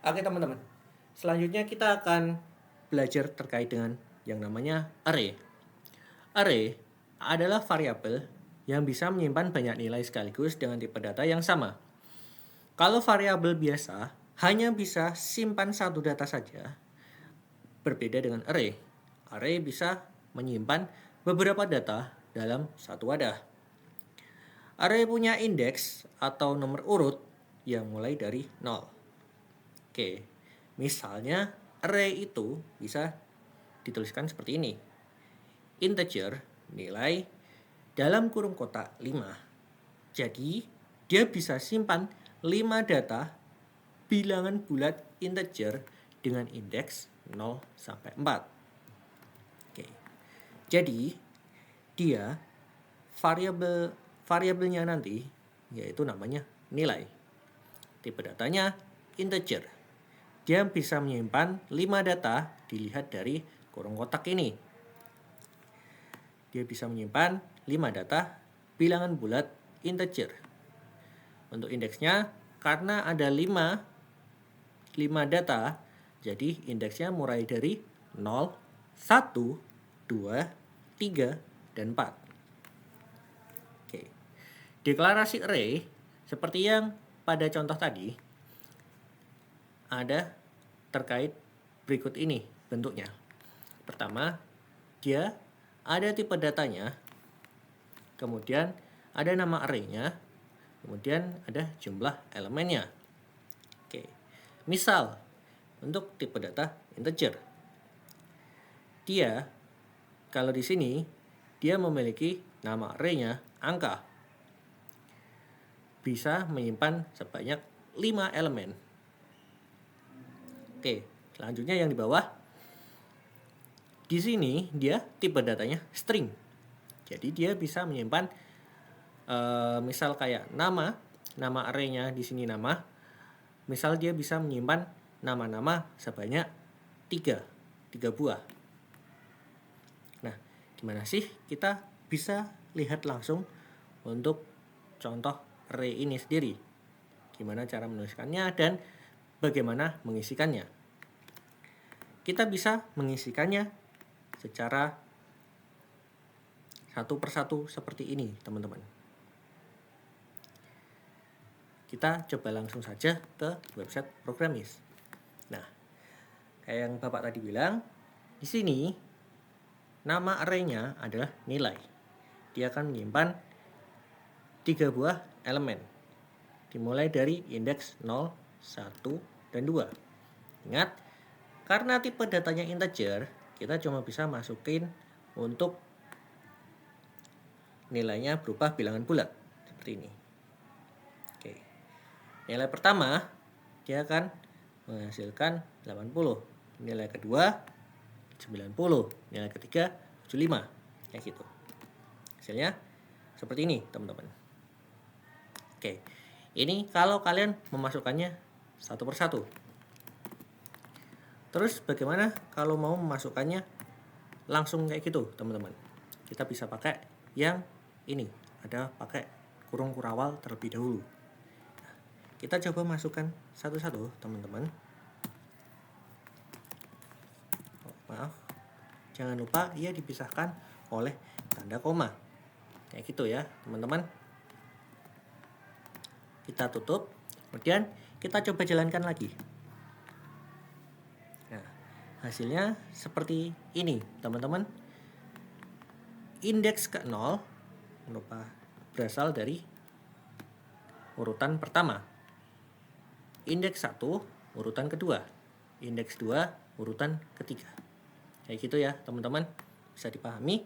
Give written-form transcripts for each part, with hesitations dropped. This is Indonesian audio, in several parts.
Oke teman-teman, selanjutnya kita akan belajar terkait dengan yang namanya array. Array adalah variabel yang bisa menyimpan banyak nilai sekaligus dengan tipe data yang sama. Kalau variabel biasa hanya bisa simpan satu data saja, berbeda dengan array. Array bisa menyimpan beberapa data dalam satu wadah. Array punya indeks atau nomor urut yang mulai dari 0. Oke, misalnya array itu bisa dituliskan seperti ini. Integer nilai dalam kurung kotak 5. Jadi, dia bisa simpan 5 data bilangan bulat integer dengan indeks 0 sampai 4. Oke. Jadi, dia variabelnya nanti yaitu namanya nilai. Tipe datanya integer. Dia bisa menyimpan 5 data dilihat dari kurung kotak ini. Dia bisa menyimpan 5 data bilangan bulat integer. Untuk indeksnya, karena ada 5 data, jadi indeksnya mulai dari 0, 1, 2, 3, dan 4. Oke. Deklarasi array seperti yang pada contoh tadi ada terkait berikut ini bentuknya. Pertama, dia ada tipe datanya, kemudian ada nama array-nya, kemudian ada jumlah elemennya. Oke. Misal, untuk tipe data integer. Dia, kalau di sini, dia memiliki nama array-nya angka. Bisa menyimpan sebanyak 5 elemen. Oke, selanjutnya yang di bawah. Di sini dia tipe datanya string. Jadi dia bisa menyimpan misal kayak nama array-nya di sini nama. Misal dia bisa menyimpan nama-nama sebanyak 3 buah. Nah, gimana sih kita bisa lihat langsung untuk contoh array ini sendiri? Gimana cara menuliskannya dan bagaimana mengisikannya? Kita bisa mengisikannya secara satu persatu seperti ini, teman-teman. Kita coba langsung saja ke website Programmis. Nah, kayak yang Bapak tadi bilang, di sini nama array-nya adalah nilai. Dia akan menyimpan 3 buah elemen. Dimulai dari indeks 0, 1, dan 2. Ingat, karena tipe datanya integer, kita cuma bisa masukin untuk nilainya berupa bilangan bulat seperti ini. Oke. Nilai pertama dia akan menghasilkan 80. Nilai kedua 90. Nilai ketiga 75. Kayak gitu. Hasilnya seperti ini, teman-teman. Oke. Ini kalau kalian memasukkannya satu persatu. Terus bagaimana kalau mau memasukkannya langsung kayak gitu, teman-teman? Kita bisa pakai yang ini, ada pakai kurung kurawal terlebih dahulu. Kita coba masukkan satu-satu, teman-teman. Maaf, jangan lupa ia dipisahkan oleh tanda koma. Kayak gitu ya, teman-teman. Kita tutup, kemudian kita coba jalankan lagi. Nah, hasilnya seperti ini, teman-teman. Indeks ke-0 berasal dari urutan pertama. Indeks 1 urutan kedua. Indeks 2 urutan ketiga. Kayak gitu ya, teman-teman. Bisa dipahami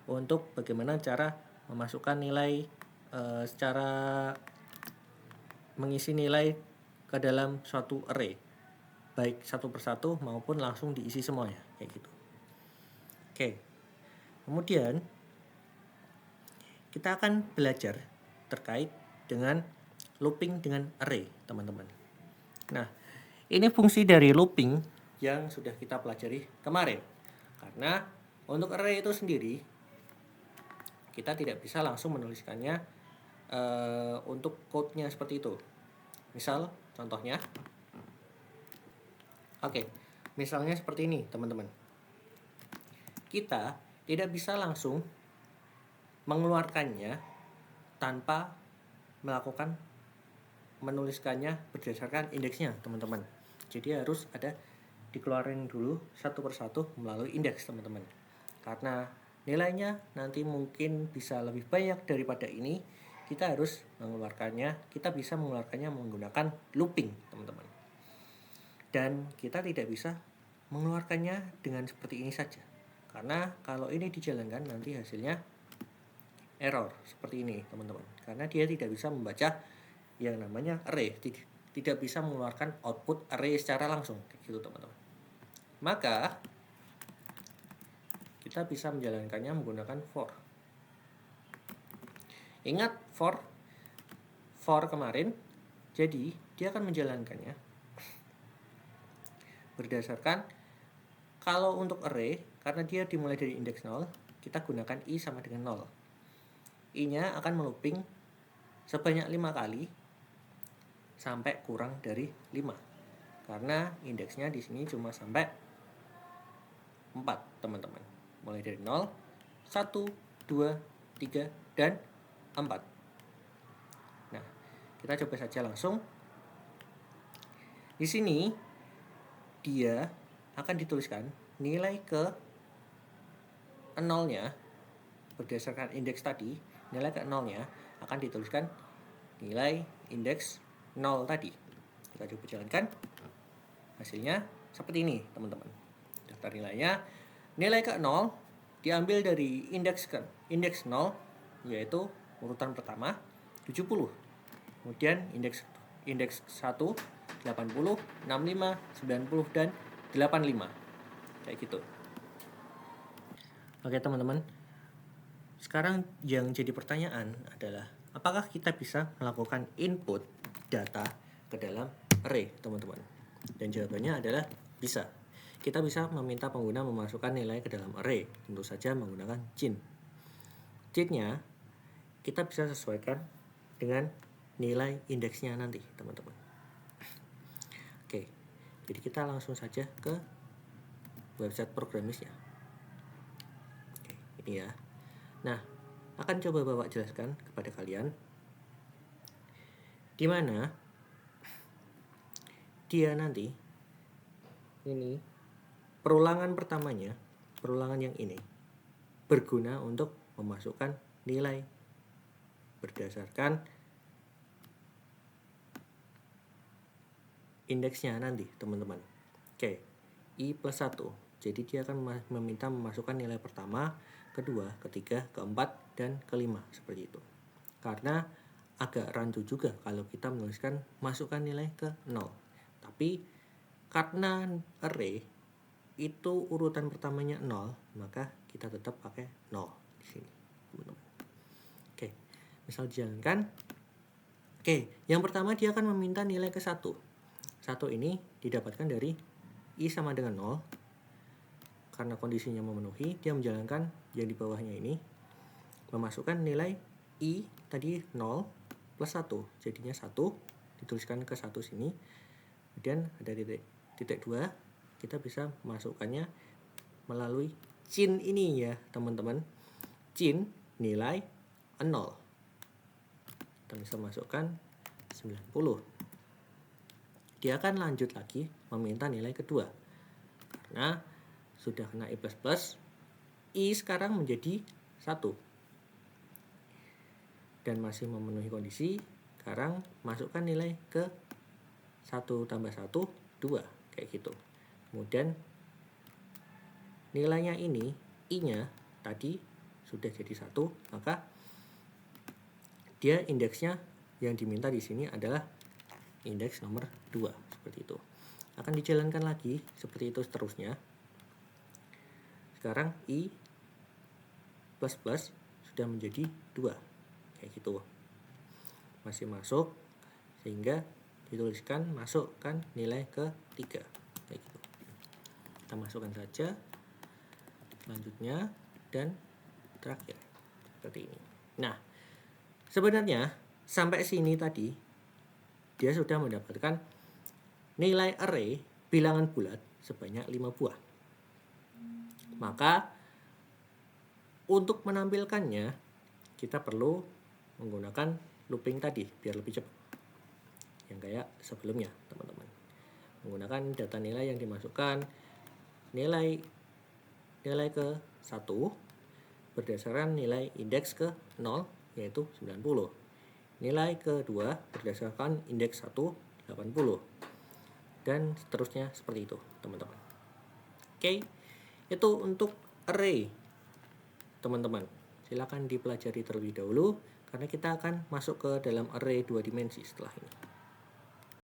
untuk bagaimana cara memasukkan nilai secara mengisi nilai ke dalam suatu array, baik satu persatu maupun langsung diisi semuanya, kayak gitu. Oke, kemudian kita akan belajar terkait dengan looping dengan array, teman-teman. Nah, ini fungsi dari looping yang sudah kita pelajari kemarin. Karena untuk array itu sendiri kita tidak bisa langsung menuliskannya untuk code-nya seperti itu. Misal contohnya Oke, misalnya seperti ini teman-teman. Kita tidak bisa langsung mengeluarkannya tanpa menuliskannya berdasarkan indeksnya teman-teman. Jadi harus ada dikeluarin dulu satu persatu melalui indeks teman-teman. Karena nilainya nanti mungkin bisa lebih banyak daripada ini, kita bisa mengeluarkannya menggunakan looping teman-teman. Dan kita tidak bisa mengeluarkannya dengan seperti ini saja. Karena kalau ini dijalankan nanti hasilnya error seperti ini teman-teman. Karena dia tidak bisa membaca yang namanya array, tidak bisa mengeluarkan output array secara langsung gitu teman-teman. Maka kita bisa menjalankannya menggunakan for. Ingat for kemarin, jadi dia akan menjalankannya berdasarkan, kalau untuk array karena dia dimulai dari indeks 0, kita gunakan i sama dengan 0. I-nya akan melooping sebanyak 5 kali sampai kurang dari 5. Karena indeksnya di sini cuma sampai 4, teman-teman. Mulai dari 0, 1, 2, 3, dan 4. Nah, kita coba saja langsung. Di sini dia akan dituliskan nilai ke 0-nya berdasarkan indeks tadi. Nilai ke 0-nya akan dituliskan nilai indeks 0 tadi. Kita coba jalankan. Hasilnya seperti ini, teman-teman. Daftar nilainya. Nilai ke 0 diambil dari indeks 0, yaitu urutan pertama 70. Kemudian indeks 1 80, 65, 90, dan 85. Kayak gitu. Oke teman-teman. Sekarang yang jadi pertanyaan adalah, apakah kita bisa melakukan input data ke dalam array, teman-teman? Dan jawabannya adalah bisa. Kita bisa meminta pengguna memasukkan nilai ke dalam array, tentu saja menggunakan cin. Cinnya kita bisa sesuaikan dengan nilai indeksnya nanti, teman-teman. Oke, jadi kita langsung saja ke website Programisnya. Oke, ini ya. Nah, akan coba Bapak jelaskan kepada kalian di mana dia nanti ini perulangan pertamanya, perulangan yang ini berguna untuk memasukkan nilai berdasarkan indeksnya nanti, teman-teman. Oke, i plus 1. Jadi dia akan meminta memasukkan nilai pertama, kedua, ketiga, keempat, dan kelima, seperti itu. Karena agak rancu juga kalau kita menuliskan masukkan nilai ke 0. Tapi karena array itu urutan pertamanya 0, maka kita tetap pakai 0 di sini, teman-teman. Oke, misal dijalankan. Oke, yang pertama dia akan meminta nilai ke 1. 1 ini didapatkan dari i sama dengan 0. Karena kondisinya memenuhi, dia menjalankan yang di bawahnya ini, memasukkan nilai i tadi 0 plus 1. Jadinya 1, dituliskan ke 1 sini. Kemudian ada titik 2, kita bisa masukkannya melalui cin ini ya, teman-teman. Cin nilai 0. Kita bisa masukkan 90. Dia akan lanjut lagi meminta nilai kedua. Karena sudah kena i++, i sekarang menjadi 1. Dan masih memenuhi kondisi, sekarang masukkan nilai ke 1 tambah 1, 2. Kayak gitu. Kemudian nilainya ini, i-nya tadi sudah jadi 1, maka dia indeksnya yang diminta di sini adalah indeks nomor 2, seperti itu. Akan dijalankan lagi seperti itu seterusnya. Sekarang i plus plus sudah menjadi 2, kayak gitu. Masih masuk, sehingga dituliskan masukkan nilai ke 3, kayak gitu. Kita masukkan saja selanjutnya dan terakhir seperti ini. Nah, sebenarnya sampai sini tadi dia sudah mendapatkan nilai array bilangan bulat sebanyak 5 buah. Maka untuk menampilkannya kita perlu menggunakan looping tadi biar lebih cepat. Yang kayak sebelumnya, teman-teman. Menggunakan data nilai yang dimasukkan nilai ke 1 berdasarkan nilai indeks ke 0 yaitu 90. Nilai kedua berdasarkan indeks 1 80. Dan seterusnya seperti itu, teman-teman. Oke. Itu untuk array. Teman-teman, silakan dipelajari terlebih dahulu karena kita akan masuk ke dalam array 2 dimensi setelah ini.